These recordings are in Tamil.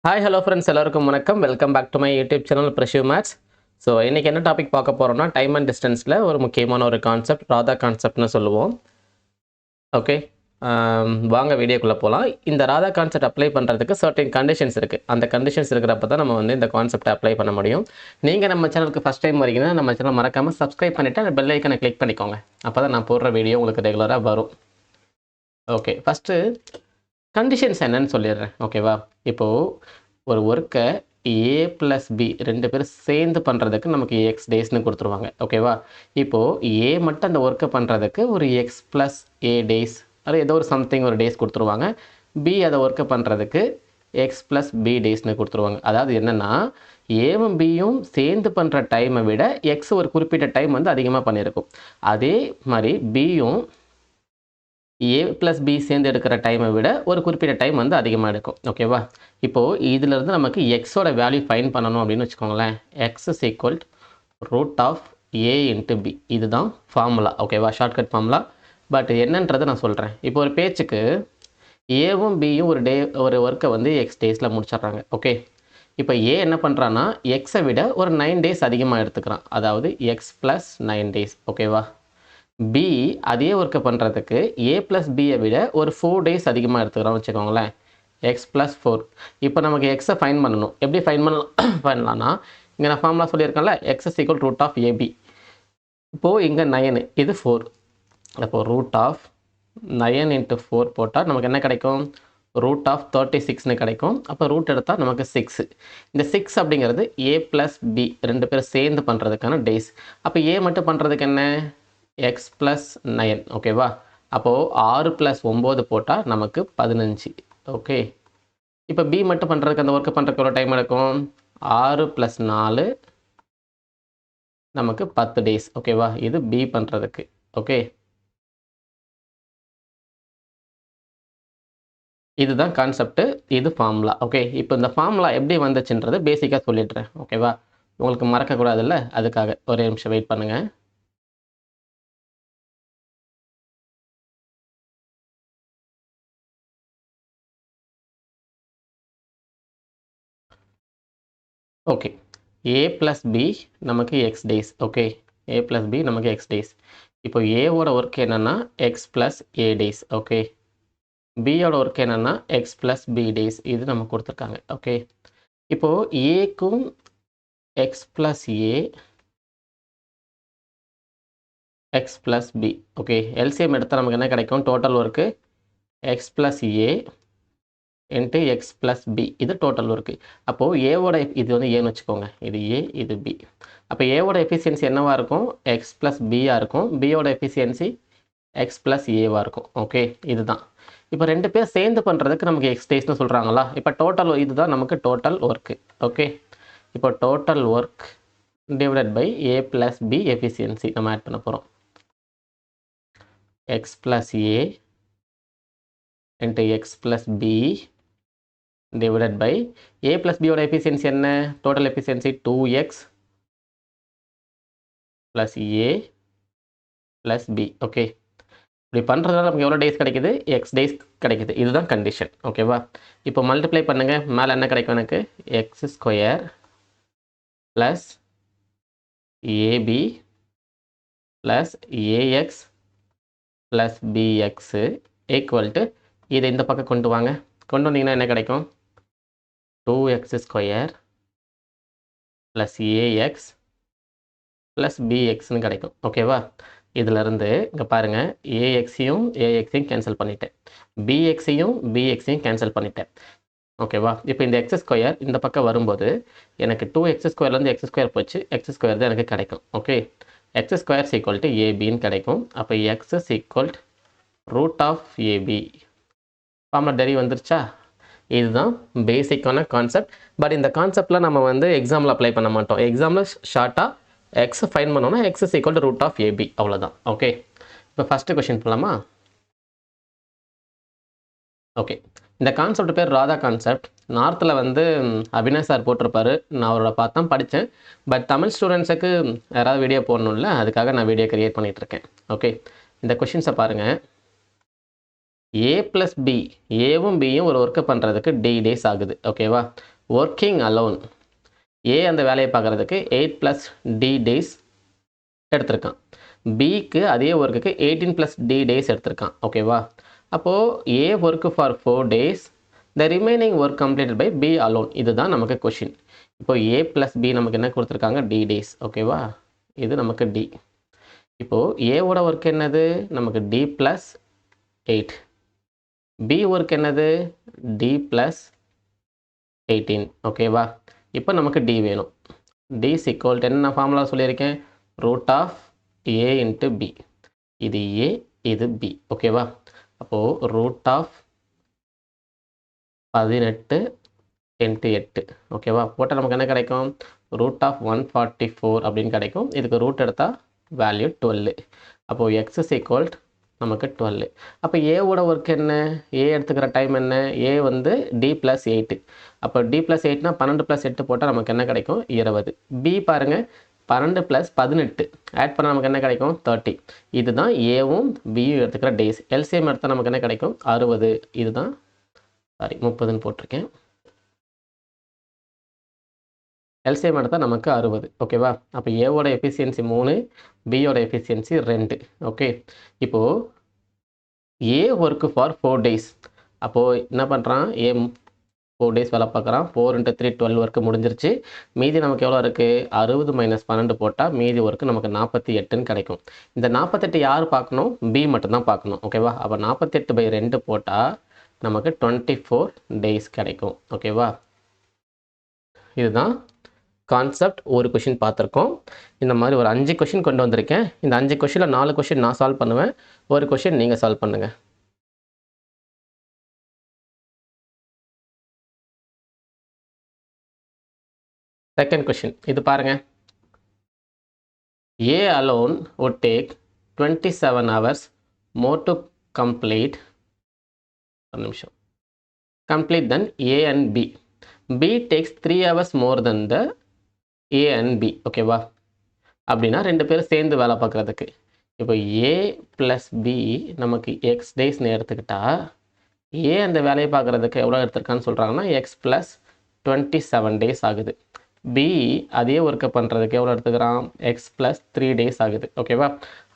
ஹாய் ஹலோ ஃப்ரெண்ட்ஸ், எல்லாருக்கும் வணக்கம். Welcome back to my YouTube channel பிரஷிவ் maths. So இன்றைக்கி என்ன டாபிக் பார்க்க போகிறோம்னா, டைம் அண்ட் டிஸ்டன்ஸில் ஒரு முக்கியமான ஒரு கான்செப்ட், ராதா கான்செப்ட்னு சொல்லுவோம். ஓகே, வாங்க வீடியோக்குள்ளே போகலாம். இந்த ராதா கான்செப்ட் அப்ளை பண்ணுறதுக்கு சர்டன் கண்டிஷன்ஸ் இருக்குது. அந்த கண்டிஷன்ஸ் இருக்கிறப்ப தான் நம்ம இந்த கான்செப்டை அப்ளை பண்ண முடியும். நீங்கள் நம்ம சேனலுக்கு ஃபஸ்ட் டைம் வரீங்கன்னா நம்ம சேனல் மறக்காமல் சப்ஸ்கிரைப் பண்ணிவிட்டு அந்த பெல் ஐக்கனை கிளிக் பண்ணிக்கோங்க. அப்போ தான் நான் போடுற வீடியோ உங்களுக்கு ரெகுலராக வரும். ஓகே, ஃபஸ்ட்டு கண்டிஷன்ஸ் என்னன்னு சொல்லிடுறேன். ஓகேவா, இப்போது ஒரு ஒர்க்கை ஏ ப்ளஸ் பி ரெண்டு பேரும் சேர்ந்து பண்ணுறதுக்கு நமக்கு எக்ஸ் டேஸ்னு கொடுத்துருவாங்க. ஓகேவா, இப்போது ஏ மட்டும் அந்த ஒர்க்கை பண்ணுறதுக்கு ஒரு எக்ஸ் ப்ளஸ் ஏ டேஸ், அது ஏதோ ஒரு சம்திங் ஒரு டேஸ் கொடுத்துருவாங்க. பி அதை ஒர்க்கை பண்ணுறதுக்கு எக்ஸ் ப்ளஸ் பி டேஸ்னு கொடுத்துருவாங்க. அதாவது என்னென்னா, ஏவும் பியும் சேர்ந்து பண்ணுற டைமை விட எக்ஸ் ஒரு குறிப்பிட்ட டைம் அதிகமாக பண்ணியிருக்கும். அதே மாதிரி பியும் ஏ ப்ளஸ் பி சேர்ந்து எடுக்கிற டைமை விட ஒரு குறிப்பிட்ட டைம் அதிகமாக எடுக்கும். ஓகேவா, இப்போது இதிலிருந்து நமக்கு எக்ஸோட வேல்யூ ஃபைன் பண்ணணும் அப்படின்னு வச்சுக்கோங்களேன். X is equal root of A into B, இதுதான் ஃபார்முலா. ஓகேவா, ஷார்ட்கட் ஃபார்முலா. பட் என்னன்றதை நான் சொல்கிறேன். இப்போ ஒரு பேச்சுக்கு ஏவும் பியும் ஒரு ஒர்க்கை எக்ஸ் டேஸில் முடிச்சிட்றாங்க. ஓகே, இப்போ ஏ என்ன பண்ணுறான்னா எக்ஸை விட ஒரு 9 டேஸ் அதிகமாக எடுத்துக்கிறான். அதாவது எக்ஸ் ப்ளஸ் 9 டேஸ். ஓகேவா, பி அதே ஒர்க்கை பண்ணுறதுக்கு ஏ ப்ளஸ் பியை விட ஒரு 4 டேஸ் அதிகமாக எடுத்துக்கிறோம்னு வச்சுக்கோங்களேன். X plus 4. இப்போ நமக்கு எக்ஸை ஃபைன் பண்ணணும். எப்படி ஃபைன் பண்ணலான்னா, இங்கே நான் ஃபார்முலா சொல்லியிருக்கேன்ல, x is equal root of AB. இப்போது இங்கே 9, இது 4. அப்போது ரூட் ஆஃப் 9 இன்ட்டு 4 போட்டால் நமக்கு என்ன கிடைக்கும்? ரூட் ஆஃப் 36னு கிடைக்கும். அப்போ ரூட் எடுத்தால் நமக்கு 6. இந்த 6 அப்படிங்கிறது ஏ ப்ளஸ் பி ரெண்டு பேரும் சேர்ந்து பண்ணுறதுக்கான டேஸ். அப்போ ஏ மட்டும் பண்ணுறதுக்கு என்ன? X plus 9. ஓகேவா, அப்போது 6 + 9 போட்டால் நமக்கு 15. ஓகே, இப்போ பி மட்டும் பண்ணுறதுக்கு அந்த ஒர்க்கு பண்ணுறதுக்கு எவ்வளோ டைம் எடுக்கும்? 6 + 4 நமக்கு 10 டேஸ். ஓகேவா, இது பி பண்ணுறதுக்கு. ஓகே, இதுதான் கான்செப்ட்டு, இது ஃபார்முலா. ஓகே, இப்போ இந்த ஃபார்முலா எப்படி வந்துச்சுன்றது பேசிக்காக சொல்லிடுறேன். ஓகேவா, உங்களுக்கு மறக்கக்கூடாதுல்ல, அதுக்காக ஒரே நிமிஷம் வெயிட் பண்ணுங்கள். ஓகே, ஏ ப்ளஸ் பி நமக்கு x days. Okay, A plus B நமக்கு எக்ஸ் டேஸ். இப்போ ஏவோட ஒர்க் என்னென்னா x plus A days. Okay, பியோட ஒர்க் என்னென்னா எக்ஸ் ப்ளஸ் பி டேஸ். இது நமக்கு கொடுத்துருக்காங்க. ஓகே, இப்போது ஏக்கும் x plus A, x plus B. Okay, LCM எடுத்தால் நமக்கு என்ன கிடைக்கும்? Total work x plus A into X plus B, இது டோட்டல் ஒர்க்கு. அப்போது ஏவோட இது ஏன்னு வச்சுக்கோங்க, இது ஏ, இது பி. அப்போ ஏவோட எஃபிஷியன்சி என்னவாக இருக்கும்? எக்ஸ் ப்ளஸ் பியாக இருக்கும். பியோட எஃபிஷியன்சி எக்ஸ் ப்ளஸ் ஏவாக இருக்கும். ஓகே, இதுதான். இப்போ ரெண்டு பேர் சேர்ந்து பண்ணுறதுக்கு நமக்கு எக்ஸ் டேஸ்னு சொல்கிறாங்களா? இப்போ டோட்டல் இதுதான் நமக்கு டோட்டல் ஒர்க்கு. ஓகே, இப்போ total work divided by A plus B efficiency நம்ம ஆட் பண்ண போகிறோம். X plus A into X plus B divided by a plus b ஓட efficiency என்ன? total efficiency 2x plus a plus b. Okay, இப்படி பண்ணுறதுனால நமக்கு எவ்வளோ டேஸ் கிடைக்குது? எக்ஸ் டேஸ் கிடைக்குது. இதுதான் கண்டிஷன். ஓகேவா, இப்போ மல்டிப்ளை பண்ணுங்கள். மேலே என்ன கிடைக்கும்? எனக்கு X square plus AB plus ax plus BX equal to, இதை இந்த பக்கம் கொண்டு வாங்க. கொண்டு வந்தீங்கன்னா என்ன கிடைக்கும்? 2x square plus ax plus பிஎக்ஸ்னு கிடைக்கும். ஓகேவா, இதிலருந்து இங்கே பாருங்கள், ஏஎக்ஸையும் கேன்சல் பண்ணிட்டேன், பிஎக்ஸையும் கேன்சல் பண்ணிட்டேன். ஓகேவா, இப்போ இந்த எக்ஸ் ஸ்கொயர் இந்த பக்கம் வரும்போது எனக்கு 2x ஸ்கொயர்லேருந்து எக்ஸ் ஸ்கொயர் போச்சு, எக்ஸ் ஸ்கொயர் தான் எனக்கு கிடைக்கும். Okay, x square equal to ஏபின்னு கிடைக்கும். அப்போ x is equal root of AB. Formula derive வந்துருச்சா? இதுதான் பேசிக்கான கான்செப்ட். பட் இந்த கான்செப்டில் நம்ம எக்ஸாமில் அப்ளை பண்ண மாட்டோம். எக்ஸாமில் ஷார்ட்டாக எக்ஸ் ஃபைன் பண்ணோன்னா X is equal to root of AB, அவ்வளோதான். ஓகே, இப்போ ஃபஸ்ட்டு கொஷின் போகலாமா? ஓகே, இந்த கான்செப்ட் பேர் ராதா கான்செப்ட். நார்த்தில் அவினாஷ் சார் போட்டிருப்பாரு. நான் அவரோட பார்த்து தான் படித்தேன். பட் தமிழ் ஸ்டூடெண்ட்ஸுக்கு யாராவது வீடியோ போடணும்ல, அதுக்காக நான் வீடியோ க்ரியேட் பண்ணிகிட்ருக்கேன். ஓகே, இந்த கொஷின்ஸை பாருங்கள். ஏ ப்ளஸ் பி, ஏவும் பியும் ஒரு ஒர்க்கை பண்ணுறதுக்கு டி டேஸ் ஆகுது. ஓகேவா, ஒர்க்கிங் அலோன் ஏ அந்த வேலையை பார்க்குறதுக்கு 8 + d டேஸ் எடுத்திருக்கான். பிக்கு அதே ஒர்க்குக்கு 18 + d டேஸ் எடுத்திருக்கான். ஓகேவா? அப்போது A work for 4 days, the remaining work completed by B alone. இதுதான் நமக்கு கொஷின். இப்போ ஏ + பி நமக்கு என்ன கொடுத்துருக்காங்க? d days. ஓகேவா? இது நமக்கு d. இப்போது ஏவோட ஒர்க் என்னது? நமக்கு d + 8. பி ஒர்க் என்னது? d + 18. ஓகேவா? இப்போ நமக்கு d வேணும். d = என்ன நான் ஃபார்முலா சொல்லியிருக்கேன்? √a × b. இது a, இது b. ஓகேவா? அப்போது √18 × 8. ஓகேவா? போட்டால் நமக்கு என்ன கிடைக்கும்? √144 அப்படின்னு கிடைக்கும். இதுக்கு ரூட் எடுத்தால் வேல்யூ 12. அப்போது x = நமக்கு 12. அப்போ ஏவோட ஒர்க் என்ன? ஏ எடுத்துக்கிற டைம் என்ன? ஏ வந்து d + 8. அப்போ d + 8னா 12 + 8 போட்டால் நமக்கு என்ன கிடைக்கும்? 20. பி பாருங்கள், 12 + 18 ஆட் பண்ணால் நமக்கு என்ன கிடைக்கும்? 30. இதுதான் ஏவும் பியும் எடுத்துக்கிற டேஸ். எல்சிஎம் எடுத்தால் நமக்கு என்ன கிடைக்கும்? 60. இதுதான் 30ன்னு போட்டிருக்கேன். எல்சிஎம் எடுத்தால் நமக்கு 60. ஓகேவா? அப்போ ஏவோட எஃபிஷியன்சி 3, பியோட எஃபிஷியன்சி 2. ஓகே, இப்போது ஏ ஒர்க்கு ஃபார் 4 டேஸ். அப்போது என்ன பண்ணுறான்? ஏ 4 டேஸ் வேலை பார்க்குறான். 4 × 3 12 ஒர்க்கு முடிஞ்சிருச்சு. மீதி நமக்கு எவ்வளோ இருக்குது? 60 - 12 போட்டால் மீதி ஒர்க்கு நமக்கு 48ன்னு கிடைக்கும். இந்த 48 யார் பார்க்கணும்? பி மட்டும்தான் பார்க்கணும். ஓகேவா? அப்போ 48/2 போட்டால் நமக்கு 24 டேஸ் கிடைக்கும். ஓகேவா? இதுதான் கான்செப்ட். ஒரு கொஷின் பார்த்துருக்கோம். இந்த மாதிரி ஒரு 5 கொஷின் கொண்டு வந்திருக்கேன். இந்த 5 கொஷினில் 4 கொஷின் நான் சால்வ் பண்ணுவேன், ஒரு கொஷின் நீங்கள் சால்வ் பண்ணுங்கள். செகண்ட் கொஷின் இது பாருங்கள். A alone would take 27 hours more to complete than A and B. B takes 3 hours more than the A and B. ஓகேவா? அப்படின்னா 2 பேரும் சேர்ந்து வேலை பார்க்குறதுக்கு. இப்போ A + B நமக்கு x டேஸ்ன்னு எடுத்துக்கிட்டா, A அந்த வேலையை பார்க்குறதுக்கு எவ்வளோ எடுத்திருக்கான்னு சொல்கிறாங்கன்னா x + 27 டேஸ் ஆகுது. B அதே ஒர்க்கை பண்ணுறதுக்கு எவ்வளோ எடுத்துக்கிறான்? x + 3 டேஸ் ஆகுது. ஓகேவா?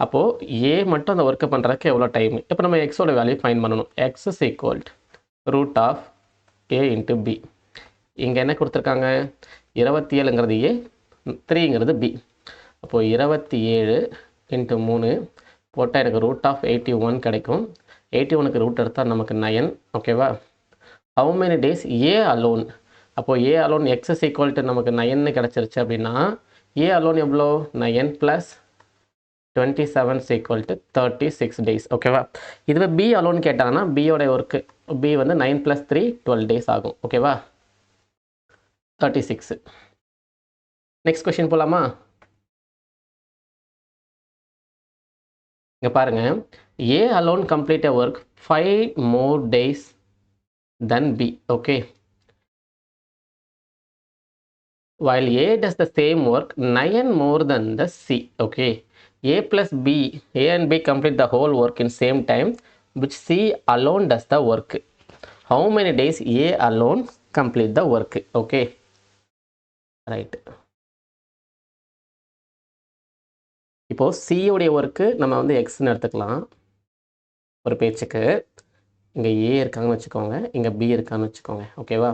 அப்போது A மட்டும் அந்த ஒர்க்கை பண்ணுறதுக்கு எவ்வளோ டைம்? இப்போ நம்ம எக்ஸோட வேல்யூ ஃபைண்ட் பண்ணணும். x = √a × b. இங்கே என்ன கொடுத்துருக்காங்க? 27ங்கிறது A, 3ங்கிறது B. அப்போது 27 × 3 போட்டால் எனக்கு √81 கிடைக்கும். 81க்கு ரூட் எடுத்தால் நமக்கு 9. ஓகேவா? How many days A alone? அப்போது A alone x = நமக்கு 9ன்னு கிடச்சிருச்சு. அப்படின்னா A alone எவ்வளோ? 9 + 27 = 36 டேஸ். ஓகேவா? இதுவே B alone கேட்டாங்கன்னா பியோட ஒர்க்கு B வந்து 9 + 3 12 டேஸ் ஆகும். ஓகேவா? 36. நெக்ஸ்ட் கொஷின் போகலாமா? இங்கே பாருங்கள். A alone complete a work 5 more days than B. Okay, while A does the same work 9 more than the C. Okay, A + B, A and B complete the whole work in same time, which C alone does the work. How many days A alone complete the work? Okay, right. இப்போ C உடைய ஒர்க்கு நம்ம வந்து எக்ஸ்ன்னு எடுத்துக்கலாம் ஒரு பேச்சுக்கு. இங்கே A இருக்காங்கன்னு வச்சுக்கோங்க, இங்கே B இருக்கான்னு வச்சுக்கோங்க. ஓகேவா?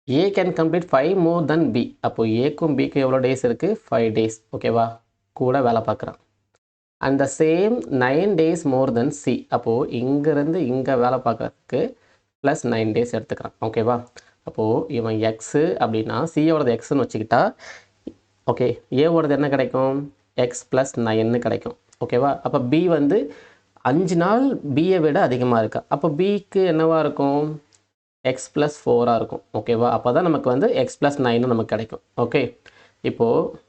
A can complete 5 more than B. அப்போது ஏக்கும் பிக்கும் எவ்வளோ டேஸ் இருக்குது? 5 டேஸ். ஓகேவா? கூட வேலை பார்க்குறான். And the same 9 days more than C. அப்போது இங்கேருந்து இங்கே வேலை பார்க்குறதுக்கு ப்ளஸ் 9 days எடுத்துக்கிறான். ஓகேவா? அப்போது இவன் எக்ஸு அப்படின்னா சியோடது எக்ஸ்ன்னு வச்சுக்கிட்டா, ஓகே, ஏவோடது என்ன கிடைக்கும்? எக்ஸ் + 9ன்னு கிடைக்கும். ஓகேவா? அப்போ B வந்து 5 நாள் பியை விட அதிகமாக இருக்கா. அப்போ பிக்கு என்னவாக இருக்கும்? x + 4 இருக்கும். ஓகேவா? அப்போ தான் நமக்கு வந்து x + 9 நமக்கு கிடைக்கும். ஓகே, இப்போது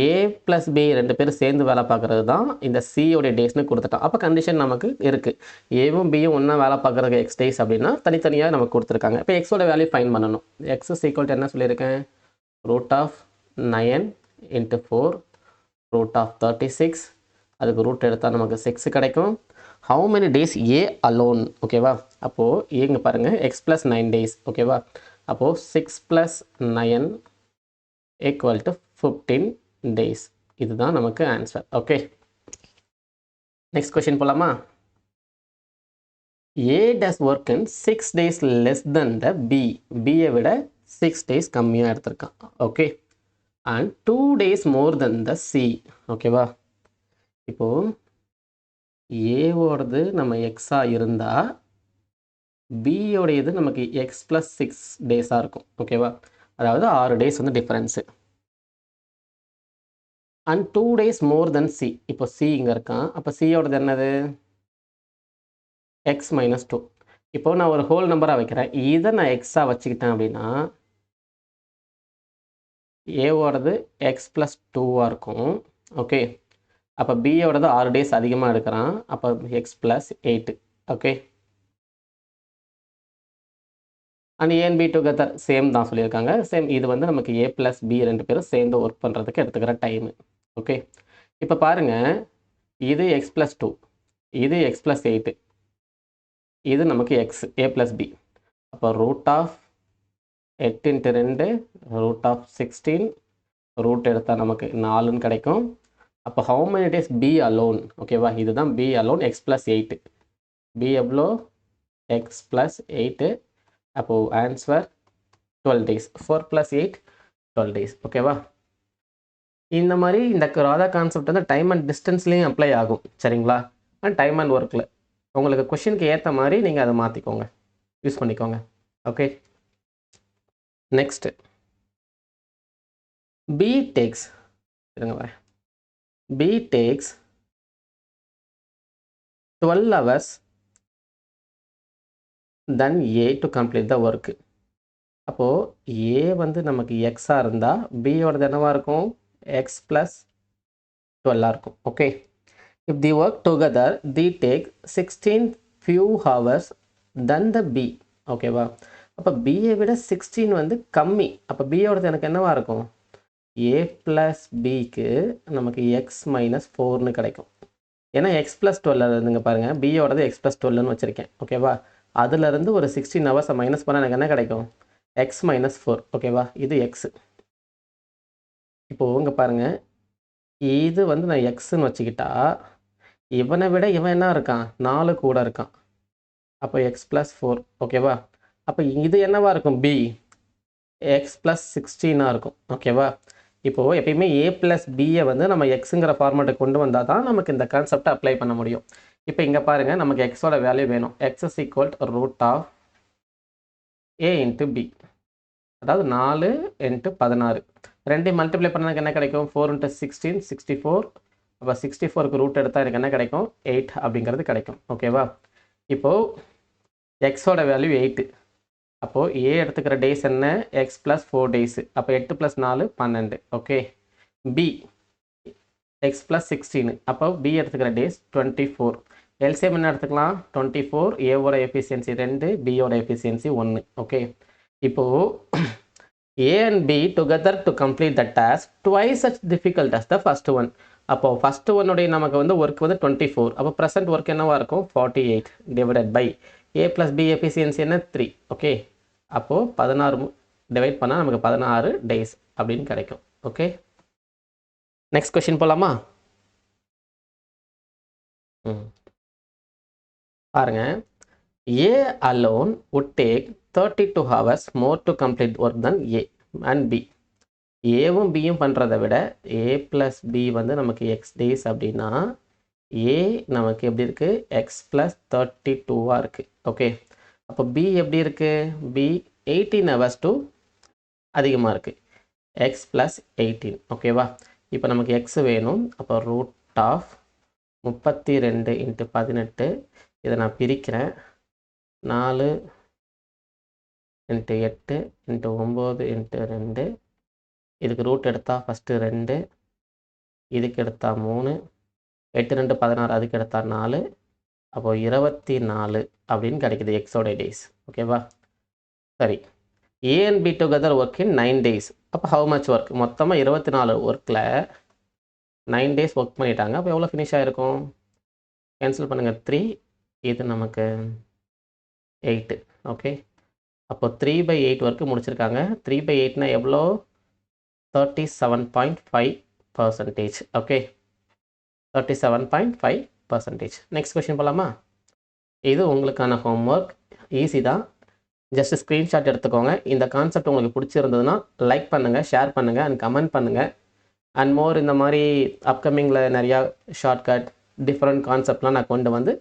A + B 2 பேரும் சேர்ந்து வேலை பார்க்குறது தான் இந்த சியோடைய டேஸ்னு கொடுத்துட்டோம். அப்போ கண்டிஷன் நமக்கு இருக்குது. ஏவும் பியும் ஒன்றா வேலை பார்க்குறதுக்கு x டேஸ் அப்படின்னா தனித்தனியாக நமக்கு கொடுத்துருக்காங்க. இப்போ எக்ஸோட வேல்யூ ஃபைன் பண்ணணும். x = என்ன சொல்லியிருக்கேன்? √9 × 4 √36 அதுக்கு ரூட் எடுத்தால் நமக்கு 6 கிடைக்கும். How many days A alone, ஓகேவா? அப்போது ஏங்க பாருங்கள், எக்ஸ் ப்ளஸ் 9 டேஸ், ஓகேவா? அப்போது 6 + 9 = 15 டேஸ். இதுதான் நமக்கு ஆன்சர். ஓகே, நெக்ஸ்ட் கொஷின் போகலாமா? A does work in 6 days less than the B. B-ஐ விட 6 days கம்மியாக எடுத்திருக்கான். Okay, and 2 days more than the C. ஓகேவா? இப்போது ஏவோடது நம்ம எக்ஸாக இருந்தால் பியோடையது நமக்கு எக்ஸ் + 6 டேஸாக இருக்கும். ஓகேவா? அதாவது 6 டேஸ் வந்து difference. And 2 days more than C. இப்போ C இங்கே இருக்கான். அப்போ சியோடது என்னது? எக்ஸ் - 2. இப்போ நான் ஒரு ஹோல் நம்பராக வைக்கிறேன். இதை நான் எக்ஸாக வச்சுக்கிட்டேன் அப்படின்னா ஏவோடது எக்ஸ் + 2ஆக இருக்கும். ஓகே, அப்போ பியோடது 6 டேஸ் அதிகமாக எடுக்கிறான். அப்போ X + 8. Okay, and A and B together same தான் சொல்லியிருக்காங்க. சேம், இது வந்து நமக்கு ஏ + பி 2 பேரும் சேர்ந்து ஒர்க் பண்ணுறதுக்கு எடுத்துக்கிற டைமு. ஓகே, இப்போ பாருங்கள், இது எக்ஸ் + 2, இது எக்ஸ் + 8, இது நமக்கு எக்ஸ் ஏ + பி. அப்போ root of 8 × 2 root of 16, root எடுத்தால் நமக்கு 4ன்னு கிடைக்கும். அப்போ how many days B alone, ஓகேவா? இதுதான் பி அலோன் எக்ஸ் + 8. பி எவ்வளோ? எக்ஸ் + 8. அப்போது ஆன்சர் 12 டேஸ். 4 + 8 12 டேஸ். ஓகேவா? இந்த மாதிரி இந்த ராதா கான்செப்ட் வந்து டைம் அண்ட் டிஸ்டன்ஸ்லேயும் அப்ளை ஆகும். சரிங்களா? அண்ட் டைம் அண்ட் ஒர்க்கில் உங்களுக்கு கொஷினுக்கு ஏற்ற மாதிரி நீங்கள் அதை மாற்றிக்கோங்க, யூஸ் பண்ணிக்கோங்க. ஓகே, நெக்ஸ்ட்டு பி டேக்ஸ், இருங்க வரேன். B takes 12 hours than A to complete the work. அப்போது ஏ வந்து நமக்கு எக்ஸாக இருந்தால் பியோடது என்னவாக இருக்கும்? எக்ஸ் + 12 இருக்கும். Okay, if they work together they take 16 few hours than the B. ஓகேவா? அப்போ பியை விட 16 வந்து கம்மி. அப்போ பியோடது எனக்கு என்னவாக இருக்கும்? ஏ + பிக்கு நமக்கு எக்ஸ் - 4ன்னு கிடைக்கும். ஏன்னா எக்ஸ் + 12 இருந்துங்க பாருங்கள், பியோடது எக்ஸ் + 12ன்னு வச்சுருக்கேன். ஓகேவா? அதுலேருந்து ஒரு 16 ஹவர்ஸை மைனஸ் பண்ணால் எனக்கு என்ன கிடைக்கும்? எக்ஸ் - 4. ஓகேவா? இது எக்ஸு. இப்போது இங்கே பாருங்கள், இது வந்து நான் எக்ஸுன்னு வச்சுக்கிட்டா இவனை விட இவன் என்ன இருக்கான்? 4 கூட இருக்கான். அப்போ எக்ஸ் + 4. ஓகேவா? அப்போ இது என்னவாக இருக்கும்? பி எக்ஸ் + 16ஆக இருக்கும். ஓகேவா? இப்போது எப்பயுமே ஏ + பியை வந்து நம்ம எக்ஸுங்கிற ஃபார்மேட்டுக்கு கொண்டு வந்தால் தான் நமக்கு இந்த கான்செப்டை அப்ளை பண்ண முடியும். இப்போ இங்கே பாருங்கள், நமக்கு எக்ஸோட வேல்யூ வேணும். X = root of A × B, அதாவது 4 × 16. ரெண்டையும் மல்டிப்ளை பண்ணதுக்கு என்ன கிடைக்கும்? 4 × 16 64. அப்போ 64க்கு ரூட் எடுத்தால் எனக்கு என்ன கிடைக்கும்? 8 அப்படிங்கிறது கிடைக்கும். ஓகேவா? இப்போது எக்ஸோட வேல்யூ 8. அப்போது ஏ எடுத்துக்கிற டேஸ் என்ன? X + 4 days. அப்போ 8 + 4 12. ஓகே, பி எக்ஸ் + 16. அப்போ பி எடுத்துக்கிற டேஸ் 24. எல்சிஎம் என்ன எடுத்துக்கலாம்? 24. ஏவோட எஃபிஷியன்சி 2, பியோட எஃபிஷியன்சி 1. ஓகே, இப்போது A and B together to complete the task twice as difficult as the first one. அப்போது ஃபஸ்ட்டு ஒன்னுடைய நமக்கு வந்து ஒர்க் வந்து 24. அப்போ ப்ரெசென்ட் ஒர்க் என்னவாக இருக்கும்? 48 divided by A + B efficiency என்ன? 3. ஓகே, அப்போது 16 டிவைட் பண்ணால் நமக்கு 16 டேஸ் அப்படின்னு கிடைக்கும். ஓகே, நெக்ஸ்ட் கொஷின் போகலாமா? பாருங்கள், A alone would take 32 hours more to complete work than A and B. ஏவும் பியும் பண்ணுறதை விட ஏ + பி வந்து நமக்கு எக்ஸ் டேஸ் அப்படின்னா ஏ நமக்கு எப்படி இருக்குது? எக்ஸ் + 32ஆக இருக்குது. ஓகே, அப்போ பி எப்படி இருக்குது? பி 18 hours to அதிகமாக இருக்குது, எக்ஸ் + 18. ஓகேவா? இப்போ நமக்கு எக்ஸ் வேணும். அப்போ ரூட் ஆஃப் 32 × 18. இதை நான் பிரிக்கிறேன். 4 × 8 × 9 × 2. இதுக்கு ரூட் எடுத்தால் ஃபஸ்ட்டு 2, இதுக்கு எடுத்தால் 3, 8 2 16, அதுக்கு எடுத்தால் 4. அப்போது 24 அப்படின்னு கிடைக்குது எக்ஸோட டேஸ். ஓகேவா? சரி, A and B together work in 9 days. அப்போ ஹவு மச் ஒர்க்? மொத்தமாக 24 ஒர்க்கில் 9 டேஸ் ஒர்க் பண்ணிட்டாங்க. அப்போ எவ்வளோ ஃபினிஷ் ஆகிருக்கும்? கேன்சல் பண்ணுங்கள். 3, இது நமக்கு 8. ஓகே, அப்போ 3/8 ஒர்க்கு முடிச்சிருக்காங்க. 3/8னா எவ்வளோ? 37.5%. ஓகே, 37.5%. நெக்ஸ்ட் கொஷின் போகலாமா? இது உங்களுக்கான ஹோம்ஒர்க். ஈஸி தான். ஜஸ்ட் ஸ்க்ரீன்ஷாட் எடுத்துக்கோங்க. இந்த கான்செப்ட் உங்களுக்கு பிடிச்சிருந்ததுன்னா லைக் பண்ணுங்கள், ஷேர் பண்ணுங்கள் அண்ட் கமெண்ட் பண்ணுங்கள். அண்ட் மோர் இந்த மாதிரி அப்கமிங்கில் நிறையா ஷார்ட்கட் டிஃப்ரெண்ட் கான்செப்ட்லாம் நான் கொண்டு வந்து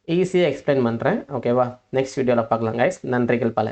ஈஸியாக எக்ஸ்பிளைன் பண்ணுறேன். ஓகேவா? நெக்ஸ்ட் வீடியோவில் பார்க்கலாம் கைஸ். நன்றிகள் பல.